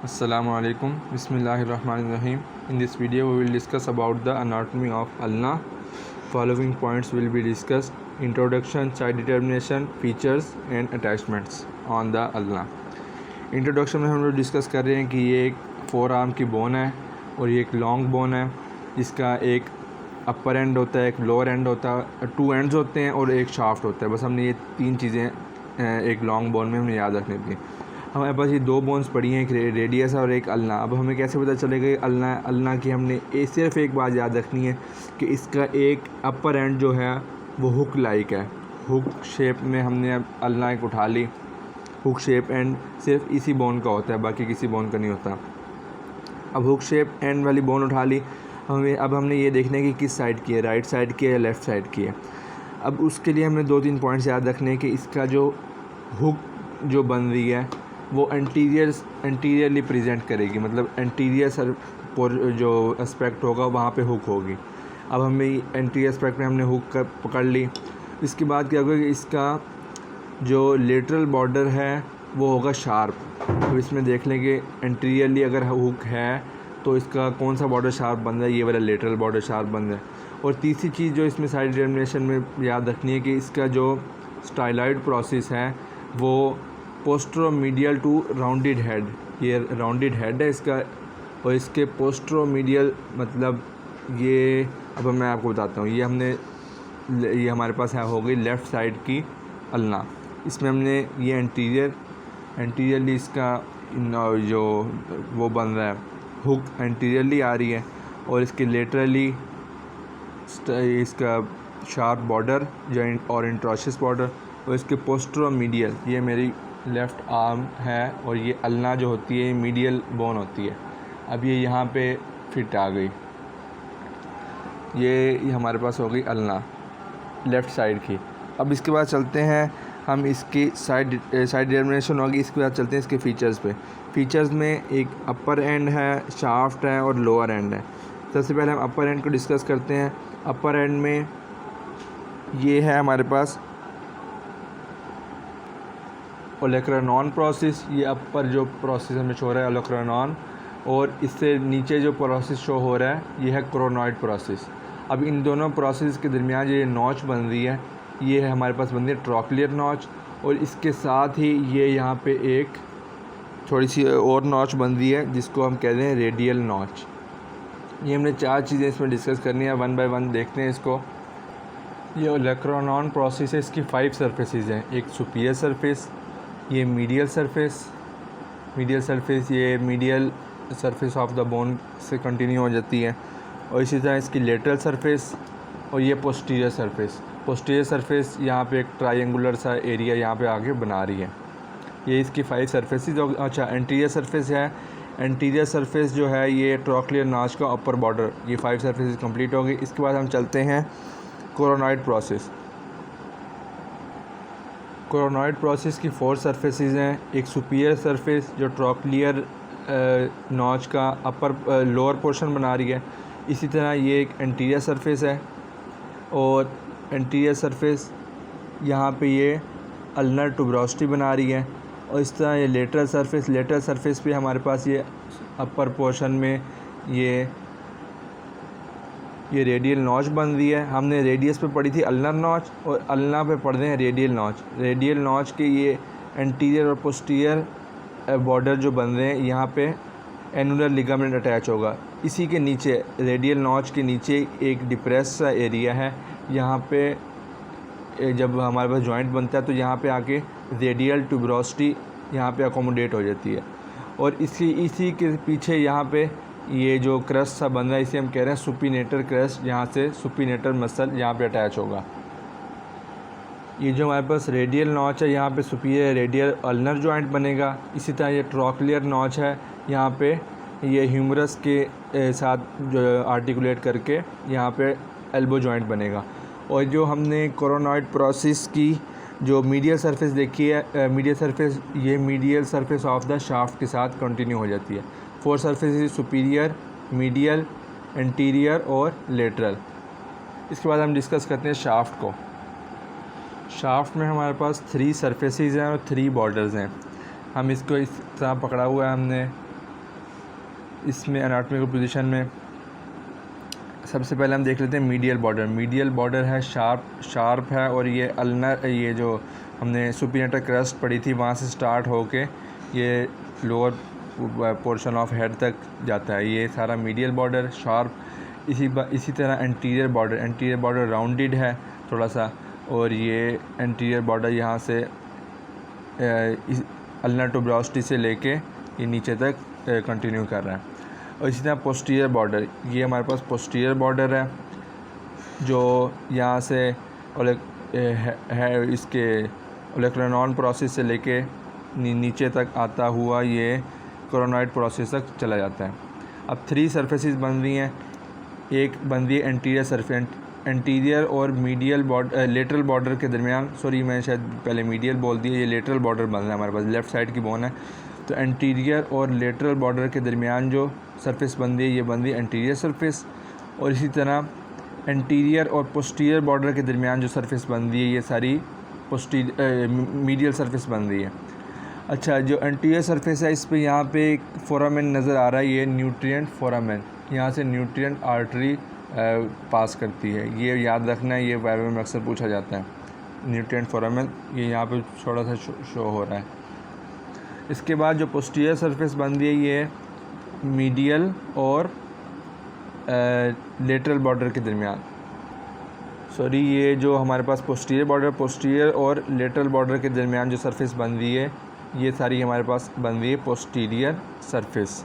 Assalamu alaikum. Bismillahirrahmanirrahim. In this video we will discuss about the anatomy of ulna. Following points will be discussed: introduction, side determination, features and attachments on the ulna. Introduction में हम लोग discuss कर रहे हैं कि ये एक four arm की बोन है और ये एक लॉन्ग बोन है जिसका एक अपर एंड होता है, एक लोअर एंड होता है, टू एंड्स होते हैं और एक शाफ्ट होता है। बस हमने ये तीन चीज़ें एक लॉन्ग बोन में हमने याद रखनी थी। हमारे पास ये दो बोन्स पड़ी हैं, एक रेडियस और एक अल्ना। अब हमें कैसे पता चलेगा कि अल्ना की हमने सिर्फ एक बात याद रखनी है कि इसका एक अपर एंड जो है वो हुक लाइक है। हुक शेप में हमने अल्ना एक उठा ली। हुक शेप एंड सिर्फ इसी बोन का होता है, बाकी किसी बोन का नहीं होता। अब हुक शेप एंड वाली बोन उठा ली। अब हमने ये देखना है कि किस साइड की है, राइट साइड की है या लेफ़्ट साइड की है। अब उसके लिए हमने दो तीन पॉइंट्स याद रखने हैं कि इसका जो हुक जो बन रही है वो एंटीरियरली प्रेजेंट करेगी, मतलब एंटीरियर जो एस्पेक्ट होगा वहाँ पे हुक होगी। अब हमें एंटीरियर एस्पेक्ट में हमने हुक पकड़ ली। इसके बाद क्या होगा कि इसका जो लेटरल बॉर्डर है वो होगा शार्प। अब इसमें देख लें कि एंटीरियरली अगर हुक है तो इसका कौन सा बॉर्डर शार्प बन रहा है, ये वाला लेटरल बॉर्डर शार्प बन रहा है। और तीसरी चीज़ जो इसमें साइड डिटर्मिनेशन में याद रखनी है कि इसका जो स्टाइलॉइड प्रोसेस है वो पोस्ट्रोमीडियल टू राउंडेड हेड, ये राउंडेड हेड है इसका, और इसके पोस्ट्रोमीडियल मतलब ये, अब मैं आपको बताता हूँ। ये हमारे पास है हो गई लेफ़्ट साइड की अल्ना। इसमें हमने ये एंटीरियरली इसका जो वो बन रहा है, हुक एंटीरियरली आ रही है और इसके लेटरली इसका शार्प बॉर्डर जो और इंट्रोशियस बॉर्डर, और इसके पोस्ट्रोमीडियल ये मेरी लेफ़्ट आर्म है और ये अल्ना जो होती है मीडियल बोन होती है। अब ये यहाँ पे फिट आ गई। ये हमारे पास हो गई अल्ना लेफ़्ट साइड की। अब इसके बाद चलते हैं हम इसकी साइड डिटर्मिनेशन होगी। इसके बाद चलते हैं इसके फ़ीचर्स पे। फ़ीचर्स में एक अपर एंड है, शाफ्ट है और लोअर एंड है। सबसे पहले हम अपर एंड को डिस्कस करते हैं। अपर एंड में ये है हमारे पास ओलेक्रानॉन प्रोसेस। ये अपर जो प्रोसेस हमें शो हो रहा है ओलेक्रानॉन, और इससे नीचे जो प्रोसेस शो हो रहा है ये है क्रोनॉइड प्रोसेस। अब इन दोनों प्रोसेस के दरमियान जो ये नॉच बन रही है ये है हमारे पास बन रही है ट्रोक्लियर नॉच, और इसके साथ ही ये यहाँ पे एक थोड़ी सी और नॉच बन रही है जिसको हम कहते हैं रेडियल नॉच। ये हमने चार चीज़ें इसमें डिस्कस करनी है, वन बाय वन देखते हैं इसको। ये ओलेक्रानॉन प्रोसेस है, इसकी 5 सरफेसेस हैं। एक सुपीरियर सरफेस, ये मीडियल सरफेस ये medial surface of the bone से कंटिन्यू हो जाती है, और इसी तरह इसकी लेटरल सरफेस, और ये पोस्टीरियर सरफेस यहाँ पे एक ट्रायंगुलर सा एरिया यहाँ पे आगे बना रही है। ये इसकी 5 सरफेसेस। अच्छा, एंटीरियर सरफेस है। एंटीरियर सरफेस जो है ये ट्रोक्लियर नॉच का अपर बॉर्डर, ये 5 सरफेसेस कंप्लीट हो गई। इसके बाद हम चलते हैं कोरोनॉइड प्रोसेस। कोरोनॉइड प्रोसेस की 4 सरफेसेस हैं। एक सुपीरियर सरफेस जो ट्रोक्लियर नॉच का अपर लोअर पोर्शन बना रही है। इसी तरह ये एक एंटीरियर सरफेस है, और एंटीरियर सरफेस यहाँ पे ये अल्नर ट्यूबरोसिटी बना रही है। और इस तरह ये लेटरल सरफेस पे हमारे पास ये अपर पोर्शन में ये रेडियल नॉच बन रही है। हमने रेडियस पे पढ़ी थी अल्नर नॉच, और अल्ना पे पढ़ रहे हैं रेडियल नॉच के ये एंटीरियर और पोस्टीरियर बॉर्डर जो बन रहे हैं यहाँ पे एनुलर लिगामेंट अटैच होगा। इसी के नीचे रेडियल नॉच के नीचे एक डिप्रेस सा एरिया है, यहाँ पे जब हमारे पास जॉइंट बनता है तो यहाँ पे आके रेडियल ट्यूबरोसिटी यहाँ पे अकोमोडेट हो जाती है। और इसी के पीछे यहाँ पे ये जो क्रस्ट सा बन रहा है इसे हम कह रहे हैं सुपिनेटर क्रस्ट, यहाँ से सुपिनेटर मसल यहाँ पे अटैच होगा। ये जो हमारे पास रेडियल नॉच है यहाँ पे सुपीरियर रेडियल अल्नर जॉइंट बनेगा। इसी तरह ये ट्रोक्लियर नॉच है, यहाँ पे ये ह्यूमरस के साथ जो आर्टिकुलेट करके यहाँ पे एल्बो जॉइंट बनेगा। और जो हमने कोरोनॉइड प्रोसेस की जो मीडियल सरफेस देखी है, medial surface of the shaft के साथ कंटिन्यू हो जाती है। 4 सरफेस सुपीरियर, मीडियल, एंटीरियर और लेटरल। इसके बाद हम डिस्कस करते हैं शाफ्ट को। शाफ्ट में हमारे पास 3 सरफेसेस हैं और 3 बॉर्डर्स हैं। हम इसको इस तरह पकड़ा हुआ है हमने, इसमें एनाटॉमिकल पोजीशन में सबसे पहले हम देख लेते हैं मीडियल बॉर्डर। मीडियल बॉर्डर है शार्प है, और ये अल्नर, ये जो हमने सुपीरियर क्रस्ट पढ़ी थी वहाँ से स्टार्ट होके ये लोअर पोर्शन ऑफ हेड तक जाता है। ये सारा मीडियल बॉर्डर शार्प। इसी तरह एंटीरियर बॉर्डर राउंडेड है थोड़ा सा, और ये एंटीरियर बॉर्डर यहाँ से अल्नर टुब्रोस्टी से लेके ये नीचे तक कंटिन्यू कर रहा है। और इसी तरह पोस्टीरियर बॉर्डर, ये हमारे पास पोस्टीरियर बॉर्डर है जो यहाँ से है इसके ओलेक्रानॉन प्रोसेस से लेके नीचे तक आता हुआ ये कोरोनॉइड प्रोसेस तक चला जाता है। अब 3 सरफेसेस बन रही हैं। एक बन रही है एंटीरियर सरफेस, एंटीरियर और मीडियल लेटरल बॉर्डर के दरमियान, सॉरी मैं शायद पहले मीडियल बोल दिया, ये लेटरल बॉर्डर बन रहा है हमारे पास, लेफ़्ट साइड की बोन है। तो एंटीरियर और लेटरल बॉर्डर के दरमियान जो सरफेस बन रही है ये बन रही है एंटीरियर सरफेस। और इसी तरह एंटीरियर और पोस्टीरियर बॉर्डर के दरमियान जो सरफेस बन रही है ये सारी मीडियल सरफेस बन रही है। अच्छा, जो एंटीरियर सरफेस है इस पे यहाँ पे एक फोरामेन नज़र आ रहा है, ये न्यूट्रिएंट फोरामेन, यहाँ से न्यूट्रिएंट आर्टरी पास करती है। ये याद रखना है, ये वायवा में अक्सर पूछा जाता है। न्यूट्रिएंट फोरामेन ये यहाँ पे थोड़ा सा शो हो रहा है। इसके बाद जो पोस्टीरियर सरफेस बन रही है ये मीडियल और लेटरल बॉर्डर के दरमियान, सॉरी ये जो हमारे पास पोस्टीरियर और लेटरल बॉर्डर के दरमियान जो सरफेस बन रही है ये सारी हमारे पास बन रही है पोस्टीरियर सरफेस।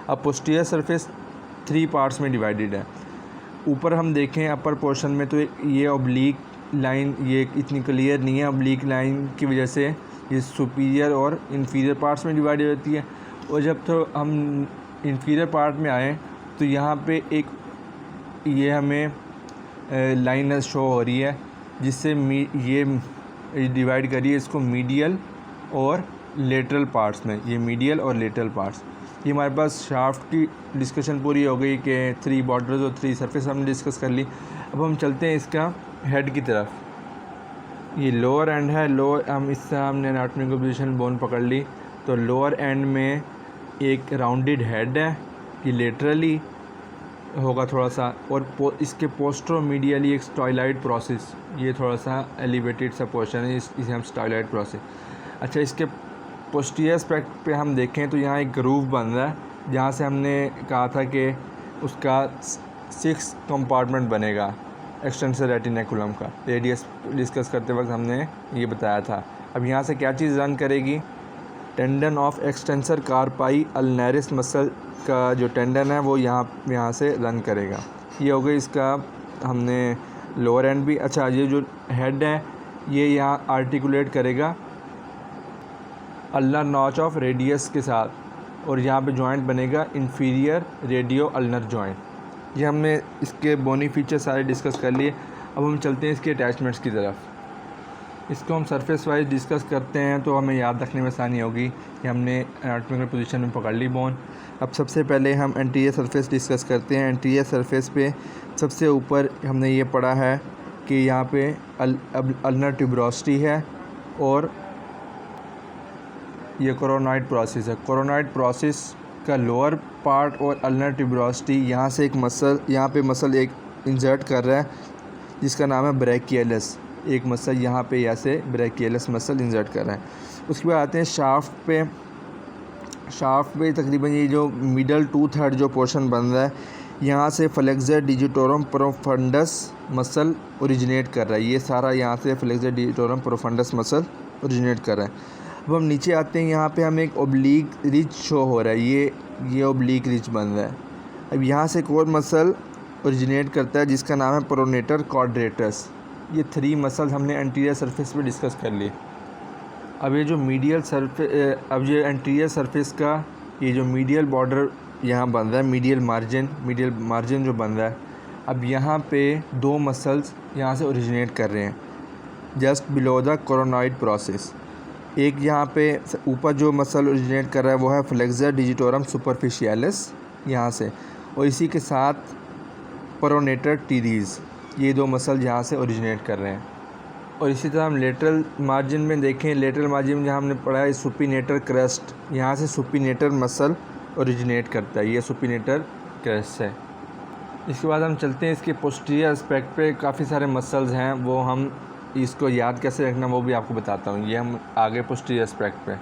अब पोस्टीरियर सरफेस 3 पार्ट्स में डिवाइडेड है। ऊपर हम देखें अपर पोर्शन में तो ये ऑब्लिक लाइन ये इतनी क्लियर नहीं है, ऑब्लिक लाइन की वजह से ये सुपीरियर और इन्फीरियर पार्ट्स में डिवाइड होती है। और जब तो हम इन्फीरियर पार्ट में आए तो यहाँ पे एक ये हमें लाइन शो हो रही है जिससे ये डिवाइड करिए इसको मीडियल और लेटरल पार्ट्स में, ये मीडियल और लेटरल पार्ट्स। ये हमारे पास शाफ्ट की डिस्कशन पूरी हो गई कि 3 बॉर्डर्स और 3 सरफेस हमने डिस्कस कर ली। अब हम चलते हैं इसका हेड की तरफ। ये लोअर एंड है, लोअर हम इससे हमने एनाटॉमिकल पोजीशन बोन पकड़ ली। तो लोअर एंड में एक राउंडेड हेड है, ये लेटरली होगा थोड़ा सा, और इसके पोस्ट्रोमीडियली एक स्टाइलॉइड प्रोसेस, ये थोड़ा सा एलिवेटेड सा पोर्शन है, इसे हम स्टाइलॉइड प्रोसेस। अच्छा, इसके पोस्टीरियर एस्पेक्ट पे हम देखें तो यहाँ एक ग्रूव बन रहा है जहाँ से हमने कहा था कि उसका 6 कंपार्टमेंट बनेगा एक्सटेंसर रेटिनेकुलम का, रेडियस डिस्कस करते वक्त हमने ये बताया था। अब यहाँ से क्या चीज़ रन करेगी, tendon of extensor carpi ulnaris muscle का जो टेंडन है वो यहाँ से रन करेगा। ये हो गई इसका हमने लोअर एंड भी। अच्छा, ये जो हेड है ये यहाँ आर्टिकुलेट करेगा अल्नर नॉच ऑफ रेडियस के साथ, और यहाँ पे जॉइंट बनेगा इंफीरियर रेडियो अल्नर जॉइंट। ये हमने इसके बोनी फीचर सारे डिस्कस कर लिए। अब हम चलते हैं इसके अटैचमेंट्स की तरफ। इसको हम सरफेस वाइज डिस्कस करते हैं तो हमें याद रखने में आसानी होगी कि हमने एनाटॉमिकल पोजीशन में पकड़ ली बोन। अब सबसे पहले हम एंटीरियर सरफेस डिस्कस करते हैं। एंटीरियर सरफेस पे सबसे ऊपर हमने ये पढ़ा है कि यहाँ पे अल्नर ट्यूबरोसिटी है और ये कोरोनॉइड प्रोसेस है। कोरोनॉइड प्रोसेस का लोअर पार्ट और अल्नर ट्यूबरोसिटी, यहाँ से एक मसल, यहाँ पे मसल एक इंसर्ट कर रहा है जिसका नाम है ब्रैकियलस। एक मसल यहाँ पे ऐसे ब्रैकियलस मसल इंसर्ट कर रहा है। उसके बाद आते हैं शाफ्ट पे। शाफ्ट पे तकरीबन ये जो मिडल 2/3 जो पोर्शन बन रहा है यहाँ से flexor digitorum profundis muscle originate कर रहा है। ये सारा यहाँ से flexor digitorum profundis muscle originate कर रहा है। अब हम नीचे आते हैं, यहाँ पे हमें एक ओब्लीक रिच शो हो रहा है, ये ओब्लीक रिच बन रहा है। अब यहाँ से एक और मसल ओरिजिनेट करता है जिसका नाम है प्रोनेटर क्वाड्रेटस। ये 3 मसल हमने एंटीरियर सरफेस पे डिस्कस कर लिए। अब ये जो अब ये एंटीरियर सरफेस का ये जो मीडियल बॉर्डर यहाँ बन रहा है, मीडियल मार्जिन जो बन रहा है, अब यहाँ पे 2 मसल्स यहाँ से ओरिजिनेट कर रहे हैं just below the coronoid process. एक यहाँ पे ऊपर जो मसल ओरिजिनेट कर रहा है वो है फ्लेक्सर डिजिटोरम सुपरफिशियलिस यहाँ से, और इसी के साथ प्रोनेटर टीरीज़, ये 2 मसल यहाँ से ओरिजिनेट कर रहे हैं। और इसी तरह हम लेटरल मार्जिन में देखें, लेटरल मार्जिन में जहाँ हमने पढ़ा है सुपिनेटर क्रस्ट, यहाँ से सुपिनेटर मसल ओरिजिनेट करता है, ये सुपिनेटर क्रेस्ट है। इसके बाद हम चलते हैं इसके पोस्टीरियर एस्पेक्ट पे। काफ़ी सारे मसल्स हैं, वो हम इसको याद कैसे रखना वो भी आपको बताता हूँ। ये हम आगे पोस्टीरियर एस्पेक्ट पे,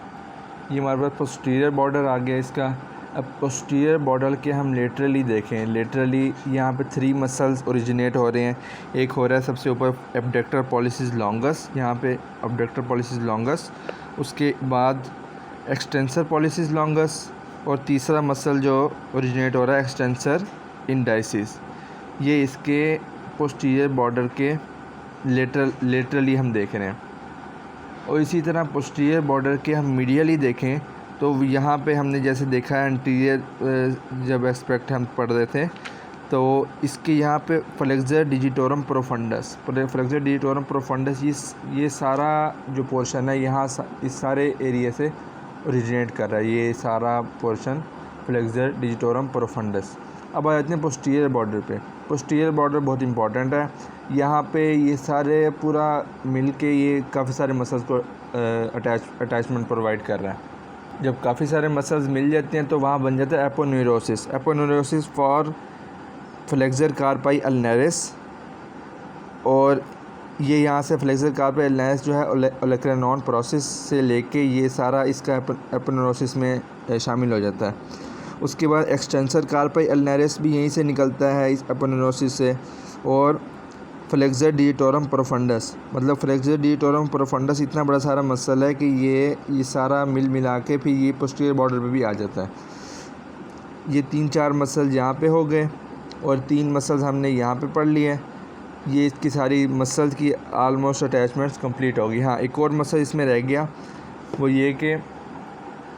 ये हमारे पास पोस्टीरियर बॉर्डर आ गया इसका। अब पोस्टीरियर बॉर्डर के हम लेटरली देखें, लेटरली यहाँ पे 3 मसल्स ओरिजिनेट हो रहे हैं। एक हो रहा है सबसे ऊपर एब्डक्टर पॉलिसिस लॉन्गस, यहाँ पे एब्डक्टर पॉलिसिस लॉन्गस, उसके बाद एक्सटेंसर पॉलिसिस लॉन्गस, और तीसरा मसल जो ओरिजिनेट हो रहा है एक्सटेंसर इंडाइसिस। ये इसके पोस्टीरियर बॉर्डर के लेटरली हम देख रहे हैं। और इसी तरह पोस्टीरियर बॉर्डर के हम मीडियली देखें तो यहाँ पे हमने जैसे देखा है एंटीरियर जब एस्पेक्ट हम पढ़ रहे थे तो इसके यहाँ पे flexor digitorum profundis, flexor digitorum profundis ये सारा जो पोर्शन है यहाँ इस सारे एरिया से ओरिजिनेट कर रहा है, ये सारा पोर्शन फ्लेक्सर डिजिटोरम प्रोफंडस। अब आ जाते हैं पोस्टीरियर बॉर्डर पे। पोस्टीरियर बॉर्डर बहुत इंपॉर्टेंट है। यहाँ पे ये सारे पूरा मिल के ये काफ़ी सारे मसल्स को अटैचमेंट प्रोवाइड कर रहा है। जब काफ़ी सारे मसल्स मिल जाते हैं तो वहाँ बन जाता है aponeurosis. Aponeurosis for flexor carpi ulnaris, और ये यहाँ से फ्लेक्सर कार्पाई अल्नरिस जो है ओलेक्रेनॉन प्रोसेस से लेके ये सारा इसका एपोन्यूरोसिस में शामिल हो जाता है। उसके बाद एक्सटेंसर कार्पाई अल्नरिस भी यहीं से निकलता है इस एपोन्यूरोसिस से, और फ्लेक्सर डिजिटोरम प्रोफंडस, मतलब फ्लेक्सर डिजिटोरम प्रोफंडस इतना बड़ा सारा मसल है कि ये सारा मिला के फिर ये पोस्टीरियर बॉर्डर पे भी आ जाता है। ये 3-4 मसल यहाँ पे हो गए और 3 मसल्स हमने यहाँ पे पढ़ लिए। ये इसकी सारी मसल्स की आलमोस्ट अटैचमेंट्स कंप्लीट हो गई। हाँ, एक और मसल इसमें रह गया, वो ये कि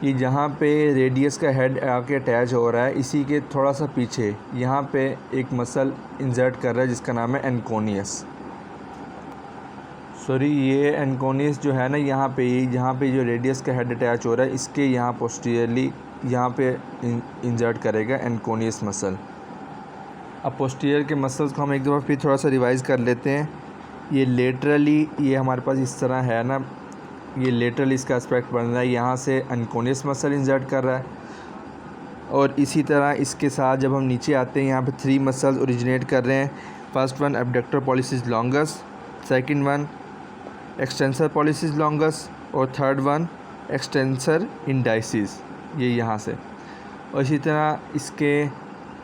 ये जहाँ पे रेडियस का हेड आके अटैच हो रहा है इसी के थोड़ा सा पीछे यहाँ पे एक मसल इंसर्ट कर रहा है जिसका नाम है एनकोनियस। ये एनकोनियस जो है ना, यहाँ पे जहाँ पे जो रेडियस का हेड अटैच हो रहा है इसके यहाँ पोस्टीरियरली यहाँ पे इंसर्ट करेगा एनकोनियस मसल। अब पोस्टीरियर के मसल्स को हम एक दफ़ा फिर थोड़ा सा रिवाइज़ कर लेते हैं। ये लेटरली ये हमारे पास इस तरह है ना, ये लेटरली इसका एस्पेक्ट बन रहा है, यहाँ से एनकोनियस मसल इंसर्ट कर रहा है। और इसी तरह इसके साथ जब हम नीचे आते हैं यहाँ पे 3 मसल्स ओरिजिनेट कर रहे हैं। First one abductor pollicis longus, second one extensor pollicis longus, और थर्ड वन एक्सटेंसर इंडाइसिस, ये यहाँ से। और इसी तरह इसके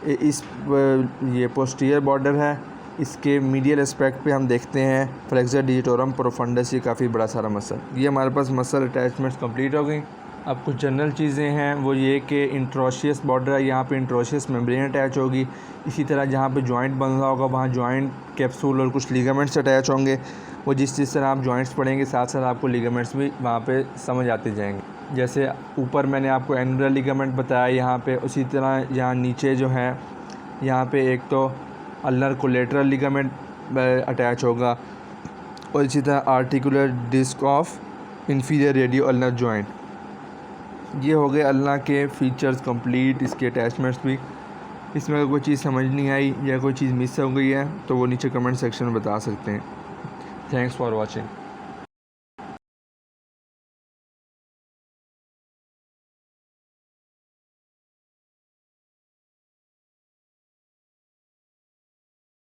ये पोस्टीरियर बॉर्डर है, इसके मीडियल एस्पेक्ट पे हम देखते हैं फ्लेक्सर डिजिटोरम प्रोफंडस, ये काफ़ी बड़ा सारा मसल। ये हमारे पास मसल अटैचमेंट्स कंप्लीट हो गई। अब कुछ जनरल चीज़ें हैं, वो ये कि इंट्रोशियस बॉर्डर है, यहाँ पे इंट्रोशियस मेम्ब्रेन अटैच होगी। इसी तरह जहाँ पे जॉइंट बन रहा होगा वहाँ जॉइंट कैप्सूल और कुछ लिगामेंट्स अटैच होंगे। वो जिस तरह आप जॉइंट्स पढ़ेंगे साथ साथ आपको लिगामेंट्स भी वहाँ पे समझ आते जाएंगे। जैसे ऊपर मैंने आपको एनुलर लिगामेंट बताया यहाँ पे, उसी तरह यहाँ नीचे जो है यहाँ पे एक तो अल्नर कोलेटरल लिगामेंट अटैच होगा, और इसी तरह articular disc of inferior radio ulnar joint. ये हो गए अल्ना के फीचर्स कंप्लीट, इसके अटैचमेंट्स भी। इसमें अगर कोई चीज़ समझ नहीं आई या कोई चीज़ मिस हो गई है तो वो नीचे कमेंट सेक्शन में बता सकते हैं। Thanks for watching.